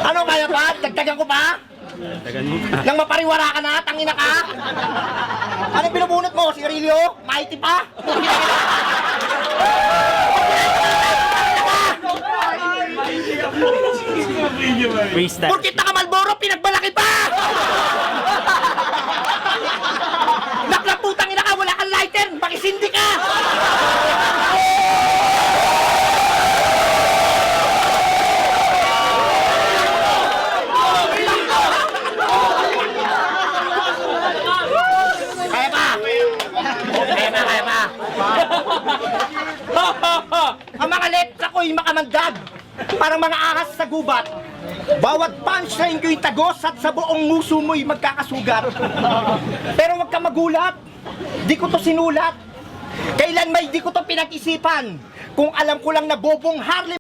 Ano kaya pa? Dagdagan ko pa? Tagan mo pa. Nang mapariwara ka na, tangina ka? Anong binubunot mo, sigarilyo? Mighty pa? Waste time. Porkit naka-Malboro, pinagbalaki pa! Naklaputang ina ka, wala kang lighter, makisindi ka! Kaya pa! Kaya pa! Ang mga lips ako'y makamandag, parang mga ahas sa gubat. Bawat punchline ko'y tagos at sa buong muso mo'y magkakasugat. Pero wag ka magulat, di ko to sinulat. Kailan may di ko to pinag-isipan. Kung alam ko lang na bobong Harley